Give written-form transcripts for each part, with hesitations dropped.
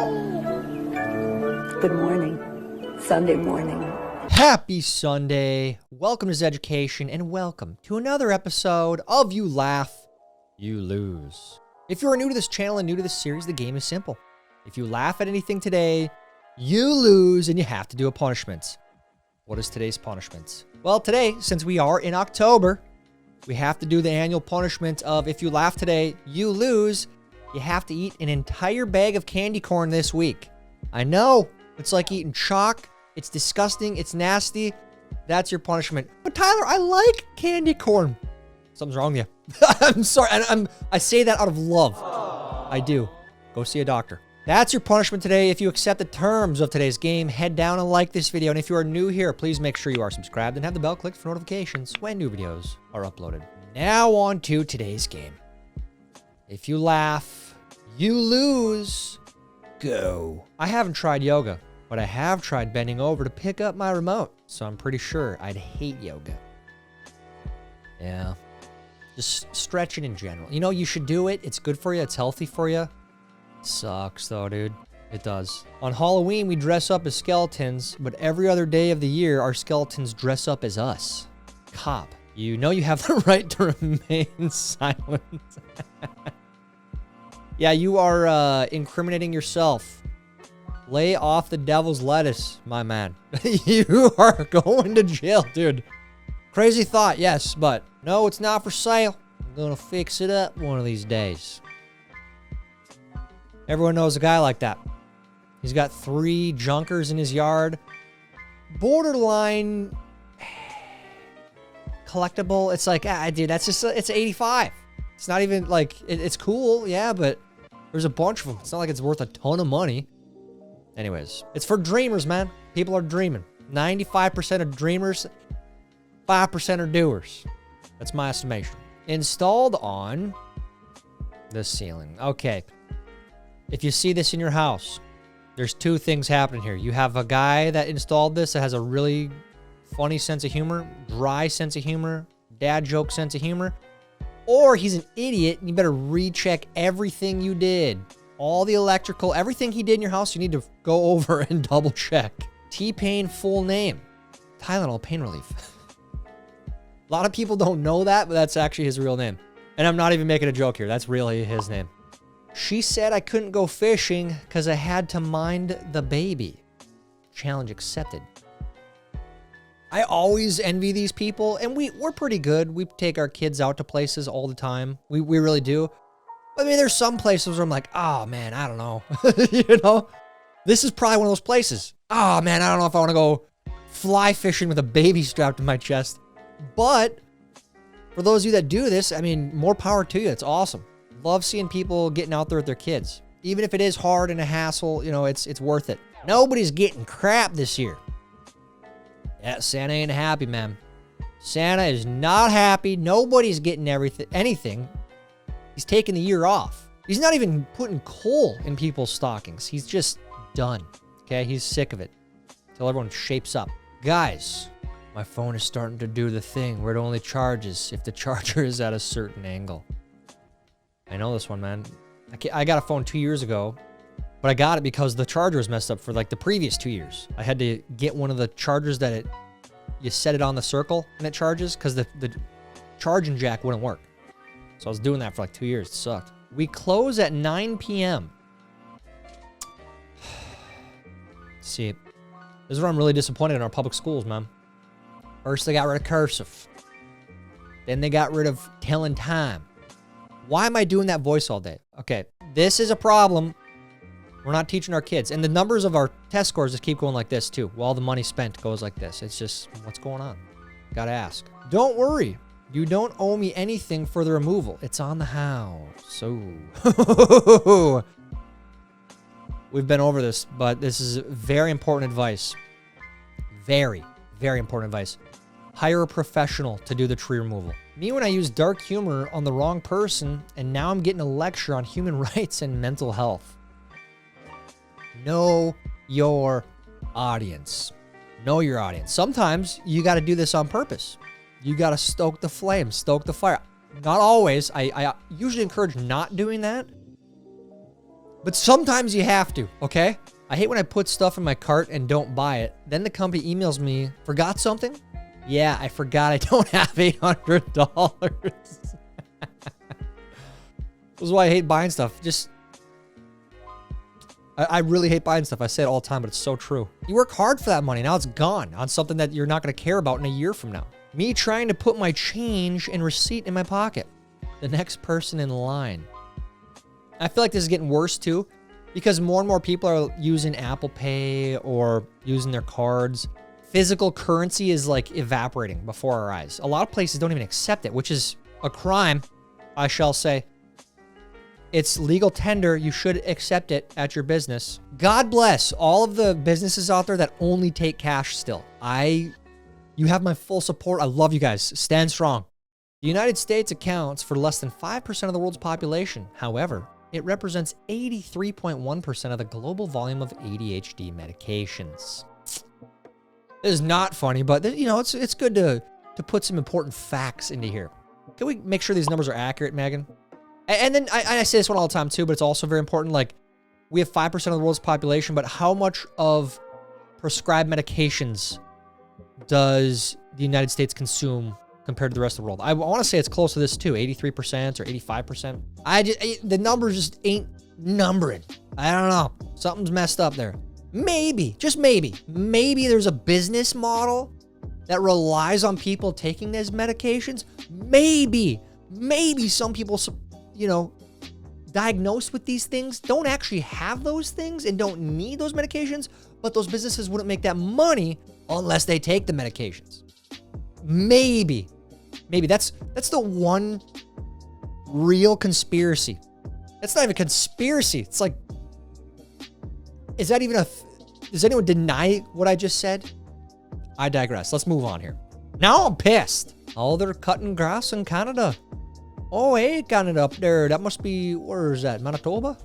Good morning. Sunday morning. Happy Sunday. Welcome to Zeducation and welcome to another episode of You Laugh, You Lose. If you are new to this channel and new to this series, the game is simple. If you laugh at anything today, you lose and you have to do a punishment. What is today's punishment? Well, today, since we are in October, we have to do the annual punishment of if you laugh today, you lose. You have to eat an entire bag of candy corn this week. I know, it's like eating chalk. It's disgusting. It's nasty. That's your punishment. But Tyler, I like candy corn. Something's wrong with you. I'm sorry. I say that out of love. I do. Go see a doctor. That's your punishment today. If you accept the terms of today's game, head down and like this video. And if you are new here, please make sure you are subscribed and have the bell clicked for notifications when new videos are uploaded. Now on to today's game. If you laugh, you lose. Go. I haven't tried yoga, but I have tried bending over to pick up my remote, so I'm pretty sure I'd hate yoga. Yeah. Just stretching in general. You know, you should do it. It's good for you. It's healthy for you. Sucks though, dude. It does. On Halloween, we dress up as skeletons, but every other day of the year, our skeletons dress up as us. Cop, you know you have the right to remain silent. Yeah, you are incriminating yourself. Lay off the devil's lettuce, my man. You are going to jail, dude. Crazy thought, yes, but no, it's not for sale. I'm gonna fix it up one of these days. Everyone knows a guy like that. He's got 3 junkers in his yard. Borderline collectible. It's like, dude, that's just, it's 85. It's not even like, it's cool, yeah, but there's a bunch of them. It's not like it's worth a ton of money. Anyways, it's for dreamers, man. People are dreaming. 95% of dreamers, 5% are doers. That's my estimation. Installed on the ceiling. Okay. If you see this in your house, there's 2 things happening here. You have a guy that installed this that has a really funny sense of humor, dry sense of humor, dad joke sense of humor, or he's an idiot and you better recheck everything you did. All the electrical, everything he did in your house, you need to go over and double check. T-Pain full name, Tylenol pain relief. A lot of people don't know that, but that's actually his real name. And I'm not even making a joke here. That's really his name. She said I couldn't go fishing because I had to mind the baby. Challenge accepted. I always envy these people, and we're pretty good. We take our kids out to places all the time. We really do. I mean, there's some places where I'm like, oh, man, I don't know. You know? This is probably one of those places. Oh, man, I don't know if I want to go fly fishing with a baby strapped to my chest. But for those of you that do this, I mean, more power to you. It's awesome. Love seeing people getting out there with their kids. Even if it is hard and a hassle, you know, it's worth it. Nobody's getting crap this year. Yeah, Santa ain't happy, man. Santa is not happy. Nobody's getting anything. He's taking the year off. He's not even putting coal in people's stockings. He's just done. Okay, he's sick of it. Till everyone shapes up. Guys, my phone is starting to do the thing where it only charges if the charger is at a certain angle. I know this one, man. I got a phone 2 years ago, but I got it because the charger was messed up for like the previous 2 years. I had to get one of the chargers that you set it on the circle and it charges because the charging jack wouldn't work. So I was doing that for like 2 years. It sucked. We close at 9 p.m. See, this is where I'm really disappointed in our public schools, man. First, they got rid of cursive. Then they got rid of telling time. Why am I doing that voice all day? Okay, this is a problem. We're not teaching our kids. And the numbers of our test scores just keep going like this, too. Well, the money spent goes like this. It's just, what's going on? Gotta ask. Don't worry. You don't owe me anything for the removal. It's on the house. So, we've been over this, but this is very important advice. Very, very important advice. Hire a professional to do the tree removal. Me, when I use dark humor on the wrong person, and now I'm getting a lecture on human rights and mental health. Know your audience. Know your audience. Sometimes you got to do this on purpose. You got to stoke the flame, stoke the fire. Not always. I usually encourage not doing that. But sometimes you have to, okay? I hate when I put stuff in my cart and don't buy it. Then the company emails me, forgot something? Yeah, I forgot I don't have $800. This is why I hate buying stuff. I really hate buying stuff. I say it all the time, but it's so true. You work hard for that money. Now it's gone on something that you're not going to care about in a year from now. Me trying to put my change and receipt in my pocket. The next person in line. I feel like this is getting worse too, because more and more people are using Apple Pay or using their cards. Physical currency is like evaporating before our eyes. A lot of places don't even accept it, which is a crime, I shall say. It's legal tender. You should accept it at your business. God bless all of the businesses out there that only take cash still. You have my full support. I love you guys. Stand strong. The United States accounts for less than 5% of the world's population. However, it represents 83.1% of the global volume of ADHD medications. This is not funny, but you know, it's good to put some important facts into here. Can we make sure these numbers are accurate, Megan? And then I say this one all the time too, but it's also very important. Like, we have 5% of the world's population, but how much of prescribed medications does the United States consume compared to the rest of the world? I want to say it's close to this too, 83% or 85%. The numbers just ain't numbering. I don't know. Something's messed up there. Maybe, just maybe there's a business model that relies on people taking these medications. Maybe some people, you know, diagnosed with these things don't actually have those things and don't need those medications, but those businesses wouldn't make that money unless they take the medications. Maybe that's the one real conspiracy. That's not even a conspiracy. It's like, is that even does anyone deny what I just said? I digress. Let's move on here. Now I'm pissed. Oh, they're cutting grass in Canada. Oh, hey, Canada up there. That must be, where is that? Manitoba?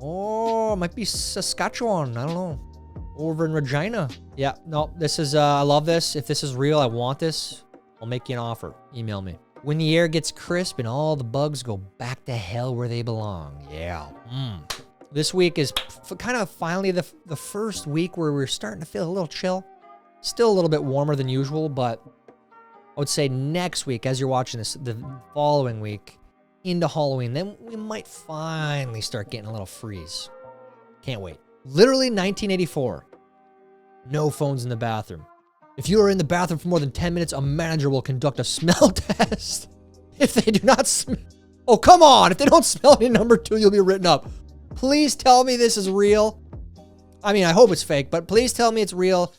Oh, it might be Saskatchewan. I don't know. Over in Regina. Yeah, no, this is, I love this. If this is real, I want this. I'll make you an offer. Email me. When the air gets crisp and all the bugs go back to hell where they belong. Yeah. This week is kind of finally the first week where we're starting to feel a little chill. Still a little bit warmer than usual, but I would say next week, as you're watching this, the following week into Halloween, then we might finally start getting a little freeze. Can't wait. Literally 1984. No phones in the bathroom. If you are in the bathroom for more than 10 minutes, a manager will conduct a smell test. If they do not smell... Oh, come on. If they don't smell any number 2, you'll be written up. Please tell me this is real. I mean, I hope it's fake, but please tell me it's real.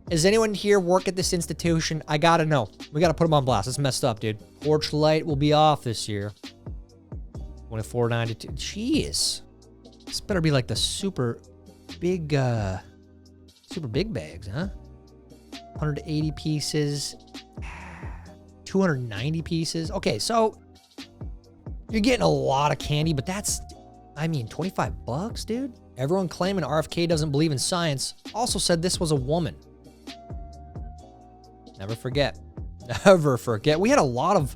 Does anyone here work at this institution? I gotta know. We gotta put them on blast. It's messed up, dude. Porch light will be off this year. 24.92. Jeez. This better be like the super big bags, huh? 180 pieces. 290 pieces. Okay, so you're getting a lot of candy, but that's, I mean, $25, dude. Everyone claiming RFK doesn't believe in science also said this was a woman. Never forget. Never forget. We had a lot of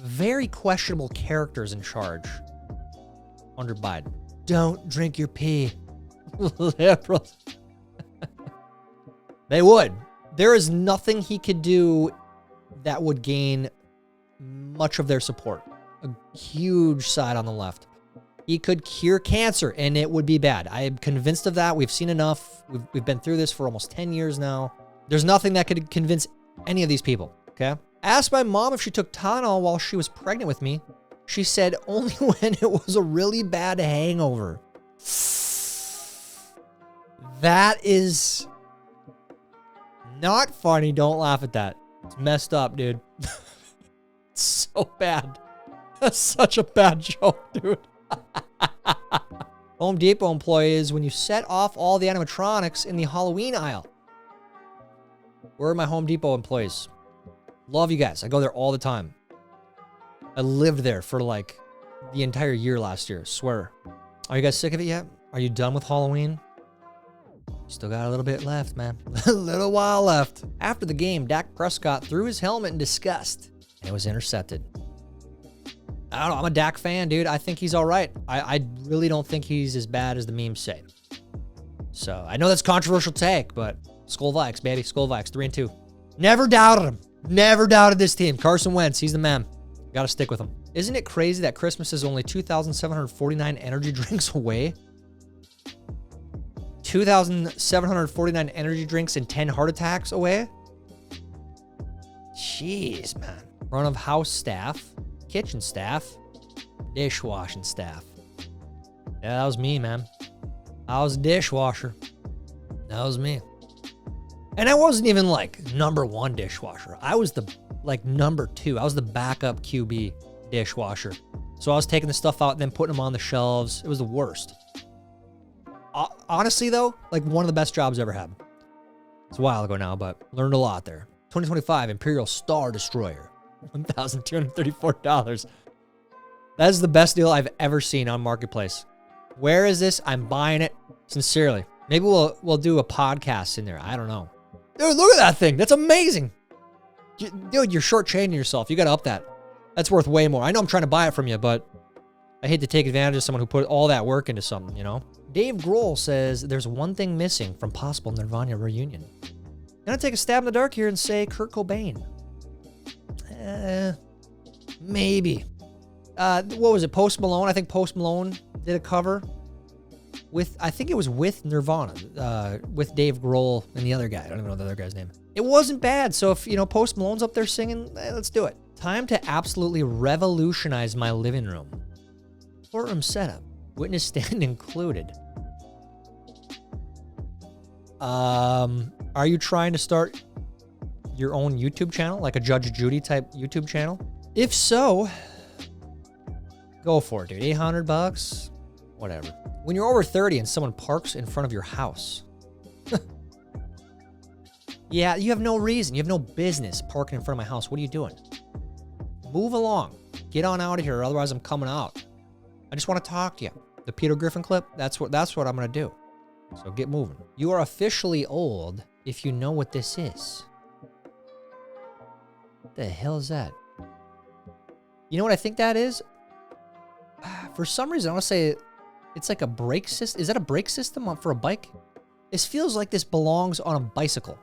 very questionable characters in charge under Biden. Don't drink your pee. Liberals. They would. There is nothing he could do that would gain much of their support. A huge side on the left. He could cure cancer, and it would be bad. I am convinced of that. We've seen enough. We've been through this for almost 10 years now. There's nothing that could convince any of these people, okay? Asked my mom if she took Tylenol while she was pregnant with me. She said only when it was a really bad hangover. That is not funny. Don't laugh at that. It's messed up, dude. It's so bad. That's such a bad joke, dude. Home Depot employees, when you set off all the animatronics in the Halloween aisle. Where are my Home Depot employees? Love you guys. I go there all the time. I lived there for like the entire year last year. Swear. Are you guys sick of it yet? Are you done with Halloween? Still got a little bit left, man. A little while left. After the game, Dak Prescott threw his helmet in disgust and it was intercepted. I don't know. I'm a Dak fan, dude. I think he's all right. I really don't think he's as bad as the memes say. So I know that's a controversial take, but Skull Vikes, baby. Skull Vikes, 3-2. Never doubted him. Never doubted this team. Carson Wentz, he's the man. Got to stick with him. Isn't it crazy that Christmas is only 2,749 energy drinks away? 2,749 energy drinks and 10 heart attacks away? Jeez, man. Front of house staff, kitchen staff, dishwashing staff. Yeah, that was me, man. I was a dishwasher. That was me. And I wasn't even like number one dishwasher. I was the number two. I was the backup QB dishwasher. So I was taking the stuff out and then putting them on the shelves. It was the worst. Honestly, though, like one of the best jobs I ever had. It's a while ago now, but learned a lot there. 2025 Imperial Star Destroyer, $1,234. That is the best deal I've ever seen on Marketplace. Where is this? I'm buying it. Sincerely. Maybe we'll do a podcast in there. I don't know. Dude, look at that thing. That's amazing. Dude, you're shortchanging yourself. You got to up that. That's worth way more. I know I'm trying to buy it from you, but I hate to take advantage of someone who put all that work into something, you know? Dave Grohl says there's one thing missing from possible Nirvana reunion. I'm going to take a stab in the dark here and say Kurt Cobain. Maybe. What was it? Post Malone? I think Post Malone did a cover with, I think it was with Nirvana, with Dave Grohl and the other guy. I don't even know the other guy's name. It wasn't bad. So if, Post Malone's up there singing, let's do it. Time to absolutely revolutionize my living room. Courtroom setup. Witness stand included. Are you trying to start your own YouTube channel, like a Judge Judy type YouTube channel? If so, go for it, dude. $800, whatever. When you're over 30 and someone parks in front of your house, yeah, you have no reason. You have no business parking in front of my house. What are you doing? Move along. Get on out of here, otherwise I'm coming out. I just want to talk to you. The Peter Griffin clip, that's what I'm going to do. So get moving. You are officially old if you know what this is. What the hell is that? You know what I think that is? For some reason, I want to say it's like a brake system. Is that a brake system for a bike? This feels like this belongs on a bicycle.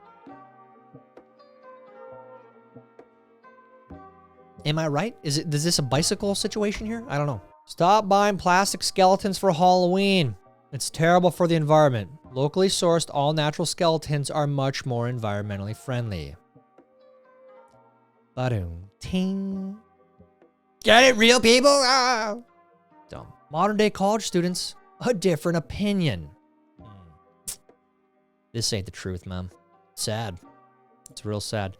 Am I right? Is this a bicycle situation here? I don't know. Stop buying plastic skeletons for Halloween. It's terrible for the environment. Locally sourced, all-natural skeletons are much more environmentally friendly. Ba-doom, ting. Get it, real people? Ah! Dumb. Modern-day college students, a different opinion. This ain't the truth, man. Sad. It's real sad.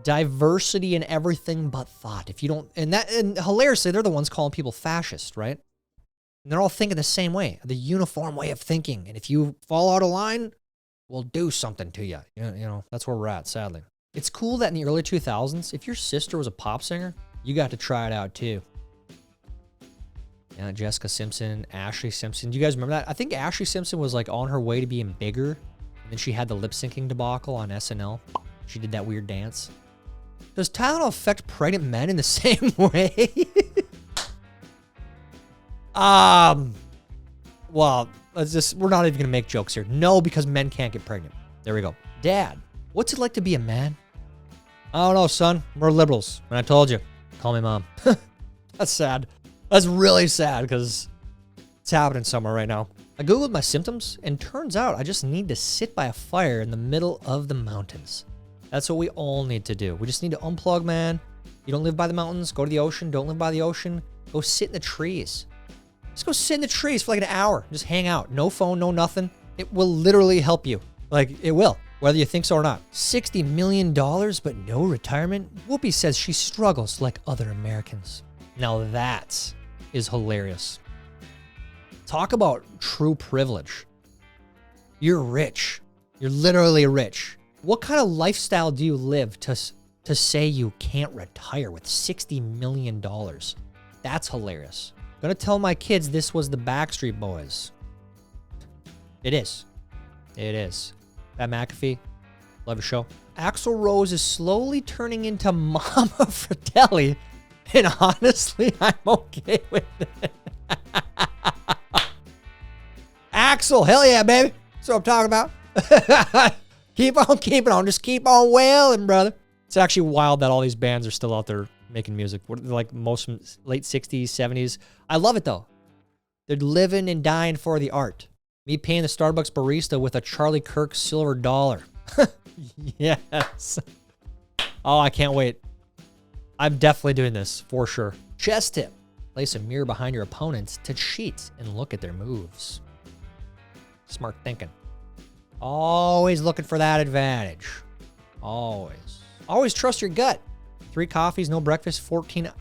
Diversity in everything but thought. If you don't, and hilariously, they're the ones calling people fascist, right? And they're all thinking the same way, the uniform way of thinking. And if you fall out of line, we'll do something to you. You know, that's where we're at, sadly. It's cool that in the early 2000s, if your sister was a pop singer, you got to try it out too. Yeah, Jessica Simpson, Ashley Simpson. Do you guys remember that? I think Ashley Simpson was like on her way to being bigger. And then she had the lip syncing debacle on SNL. She did that weird dance. Does Tylenol affect pregnant men in the same way? Well, we're not even gonna make jokes here. No, because men can't get pregnant. There we go. Dad, what's it like to be a man? I don't know, son. We're liberals. And I told you, call me mom. That's sad. That's really sad because it's happening somewhere right now. I Googled my symptoms and turns out I just need to sit by a fire in the middle of the mountains. That's what we all need to do. We just need to unplug, man. You don't live by the mountains, go to the ocean. Don't live by the ocean, go sit in the trees. Just go sit in the trees for like an hour. Just hang out. No phone, no nothing. It will literally help you. Like, it will, whether you think so or not. $60 million, but no retirement? Whoopi says she struggles like other Americans. Now that is hilarious. Talk about true privilege. You're rich. You're literally rich. What kind of lifestyle do you live to say you can't retire with $60 million? That's hilarious. I'm gonna tell my kids this was the Backstreet Boys. It is. It is. Pat McAfee, love your show. Axl Rose is slowly turning into Mama Fratelli And honestly, I'm okay with it. Axel, hell yeah, baby. That's what I'm talking about. Keep on keeping on. Just keep on wailing, brother. It's actually wild that all these bands are still out there making music. What, like most from late 60s, 70s. I love it, though. They're living and dying for the art. Me paying the Starbucks barista with a Charlie Kirk silver dollar. Yes. Oh, I can't wait. I'm definitely doing this, for sure. Chess tip. Place a mirror behind your opponent to cheat and look at their moves. Smart thinking. Always looking for that advantage. Always. Always trust your gut. 3 coffees, no breakfast, 14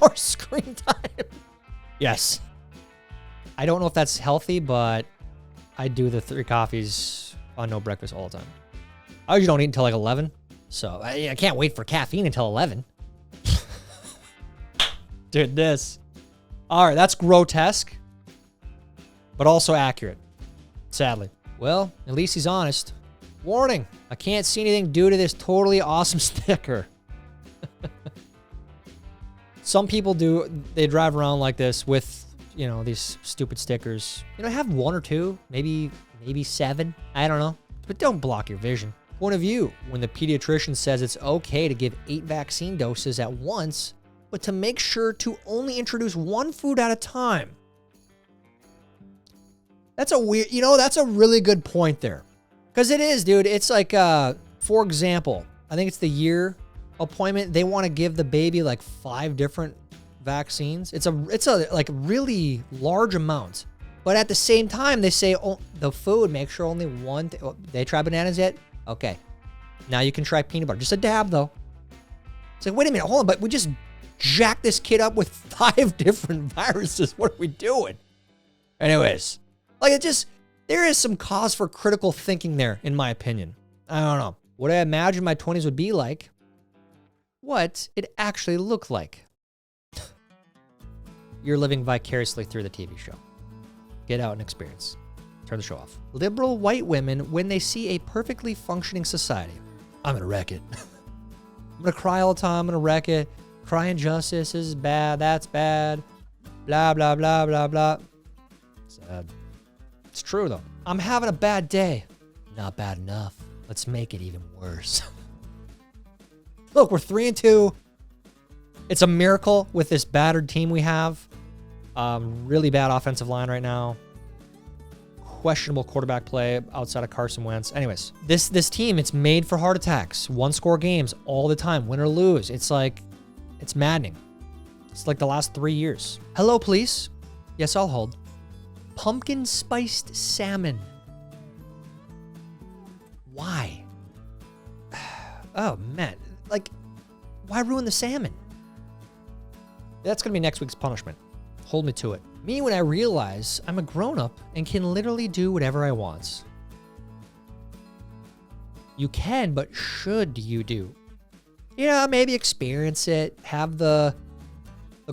hours screen time. Yes. I don't know if that's healthy, but I do the 3 coffees on no breakfast all the time. I usually don't eat until like 11, so I can't wait for caffeine until 11. Dude, this. All right, that's grotesque, but also accurate, sadly. Well, at least he's honest. Warning, I can't see anything due to this totally awesome sticker. Some people do, they drive around like this with, you know, these stupid stickers. You know, have 1 or 2, maybe 7. I don't know. But don't block your vision. Point of view, when the pediatrician says it's okay to give 8 vaccine doses at once, but to make sure to only introduce 1 food at a time. That's a weird, you know, that's a really good point there. Because it is, dude. It's like, for example, I think it's the year appointment. They want to give the baby like 5 different vaccines. It's a like really large amount. But at the same time, they say, oh, the food, make sure only 1. They try bananas yet? Okay. Now you can try peanut butter. Just a dab, though. It's like, wait a minute, hold on. But we just jacked this kid up with 5 different viruses. What are we doing? Anyways, like it just, there is some cause for critical thinking there, in my opinion. I don't know. What I imagine my 20s would be like, what it actually looked like. You're living vicariously through the TV show. Get out and experience. Turn the show off. Liberal white women, when they see a perfectly functioning society, I'm gonna wreck it. I'm gonna cry all the time. I'm gonna wreck it. Cry injustice. This is bad. That's bad. Blah, blah, blah, blah, blah. Sad. It's true, though. I'm having a bad day. Not bad enough. Let's make it even worse. Look, we're 3-2. It's a miracle with this battered team we have. Really bad offensive line right now. Questionable quarterback play outside of Carson Wentz. Anyways, this team, it's made for heart attacks. 1-score games all the time, win or lose. It's like, it's maddening. It's like the last 3 years. Hello, police. Yes, I'll hold. Pumpkin spiced salmon. Why? Oh, man. Like, why ruin the salmon? That's going to be next week's punishment. Hold me to it. Me when I realize I'm a grown-up and can literally do whatever I want. You can, but should you do? You know, maybe experience it. Have the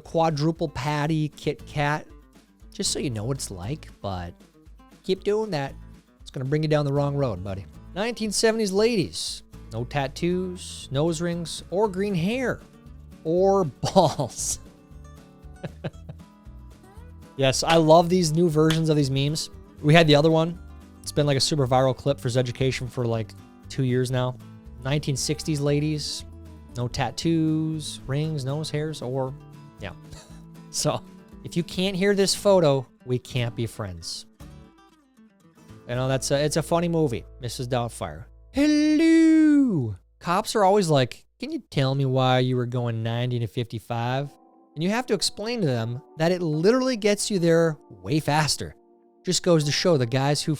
quadruple patty Kit Kat. Just so you know what it's like, but keep doing that. It's going to bring you down the wrong road, buddy. 1970s ladies. No tattoos, nose rings, or green hair. Or balls. Yes, I love these new versions of these memes. We had the other one. It's been like a super viral clip for Zeducation for like 2 years now. 1960s ladies. No tattoos, rings, nose hairs, or... yeah. So, if you can't hear this photo, we can't be friends. You know, it's a funny movie. Mrs. Doubtfire. Hello! Cops are always like, can you tell me why you were going 90 to 55? And you have to explain to them that it literally gets you there way faster. Just goes to show the guys who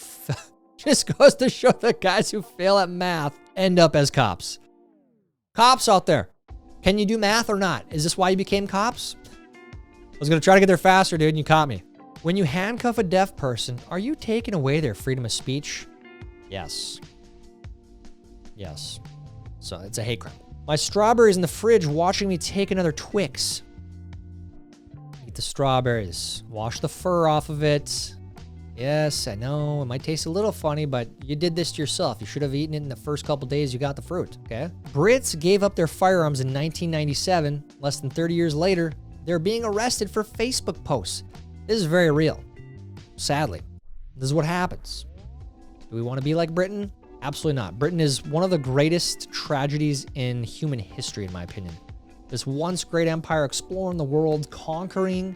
fail at math end up as cops. Cops out there, can you do math or not? Is this why you became cops? I was gonna try to get there faster, dude, and you caught me. When you handcuff a deaf person, are you taking away their freedom of speech? Yes. Yes. So it's a hate crime. My strawberry's in the fridge watching me take another Twix. Eat the strawberries. Wash the fur off of it. Yes, I know, it might taste a little funny, but you did this to yourself. You should have eaten it in the first couple days you got the fruit, okay? Brits gave up their firearms in 1997. Less than 30 years later, they're being arrested for Facebook posts. This is very real. Sadly, this is what happens. Do we want to be like Britain? Absolutely not. Britain is one of the greatest tragedies in human history, in my opinion. This once great empire exploring the world, conquering,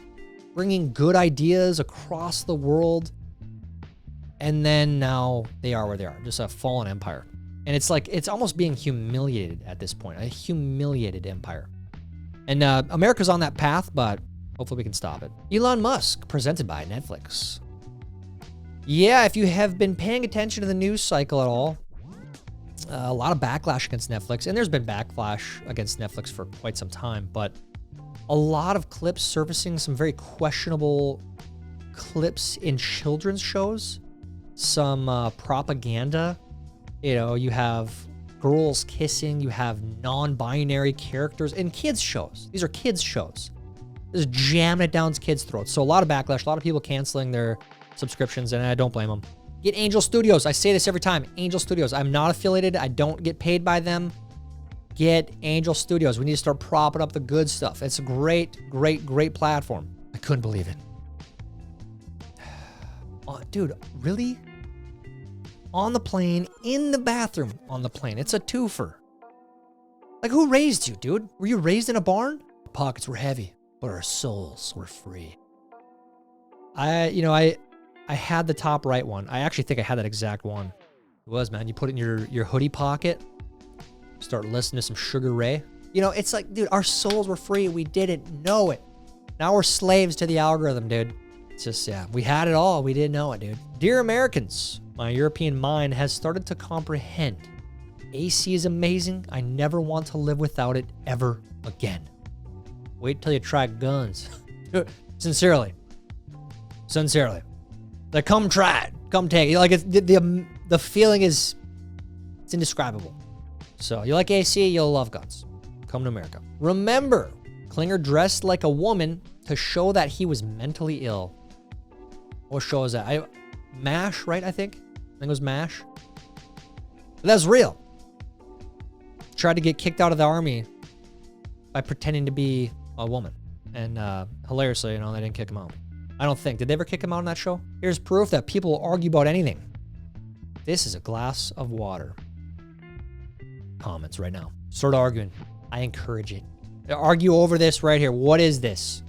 bringing good ideas across the world. And then now they are where they are, just a fallen empire. And it's like, it's almost being humiliated at this point, a humiliated empire. And America's on that path, but hopefully we can stop it. Elon Musk, presented by Netflix. Yeah, if you have been paying attention to the news cycle at all, a lot of backlash against Netflix, and there's been backlash against Netflix for quite some time, but a lot of clips surfacing, some very questionable clips in children's shows, some propaganda. You know, you have girls kissing, you have non-binary characters in kids shows. These are kids shows. This is jamming it down kids' throats. So a lot of backlash, a lot of people canceling their subscriptions, and I don't blame them. Get Angel Studios. I say this every time. Angel Studios. I'm not affiliated. I don't get paid by them. Get Angel Studios. We need to start propping up the good stuff. It's a great, great, great platform. I couldn't believe it. Oh, dude, really? On the plane, in the bathroom on the plane. It's a twofer. Like, who raised you, dude? Were you raised in a barn? Our pockets were heavy, but our souls were free. I had the top right one. I actually think I had that exact one. It was, man. You put it in your hoodie pocket, start listening to some Sugar Ray. You know, it's like, dude, our souls were free. We didn't know it. Now we're slaves to the algorithm, dude. It's just, yeah, we had it all. We didn't know it, dude. Dear Americans, my European mind has started to comprehend. AC is amazing. I never want to live without it ever again. Wait till you try guns. Sincerely. Sincerely. Like, come try it. Come take it. Like, it's, the feeling is, it's indescribable. So, you like AC, you'll love guns. Come to America. Remember, Klinger dressed like a woman to show that he was mentally ill. What show is that? MASH, right, I think it was MASH. But that's real. Tried to get kicked out of the army by pretending to be a woman. And hilariously, they didn't kick him out. I don't think. Did they ever kick him out on that show? Here's proof that people will argue about anything. This is a glass of water. Comments right now. Start arguing. I encourage it. Argue over this right here. What is this?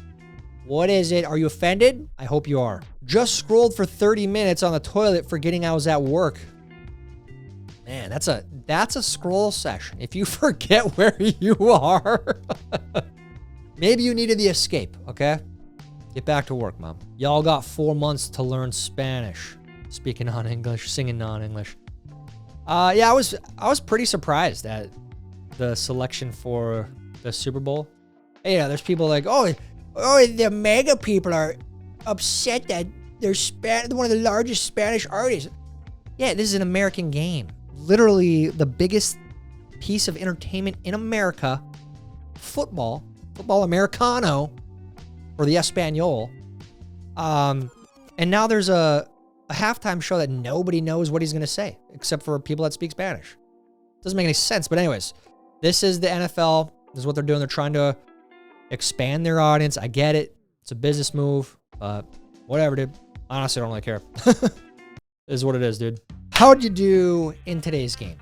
What is it? Are you offended? I hope you are. Just scrolled for 30 minutes on the toilet forgetting I was at work. Man, that's a scroll session. If you forget where you are, maybe you needed the escape, okay? Get back to work, Mom. Y'all got 4 months to learn Spanish. Speaking non-English, singing non-English. Yeah, I was pretty surprised at the selection for the Super Bowl. Hey, yeah, there's people like, oh, the mega people are upset that they're one of the largest Spanish artists. Yeah, this is an American game. Literally the biggest piece of entertainment in America. Football Americano, or the Espanol. And now there's a halftime show that nobody knows what he's going to say, except for people that speak Spanish. Doesn't make any sense. But anyways, this is the NFL. This is what they're doing. They're trying to expand their audience. I get it. It's a business move, but whatever, dude. Honestly, I don't really care. This is what it is, dude. How'd you do in today's game?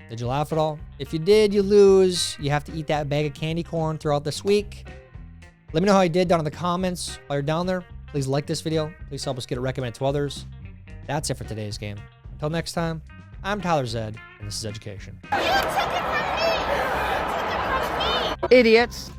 Did you laugh at all? If you did, you lose. You have to eat that bag of candy corn throughout this week. Let me know how you did down in the comments. While you're down there, please like this video. Please help us get it recommended to others. That's it for today's game. Until next time, I'm Tyler Zed, and this is Zeducation. You took it from me! You took it from me! Idiots!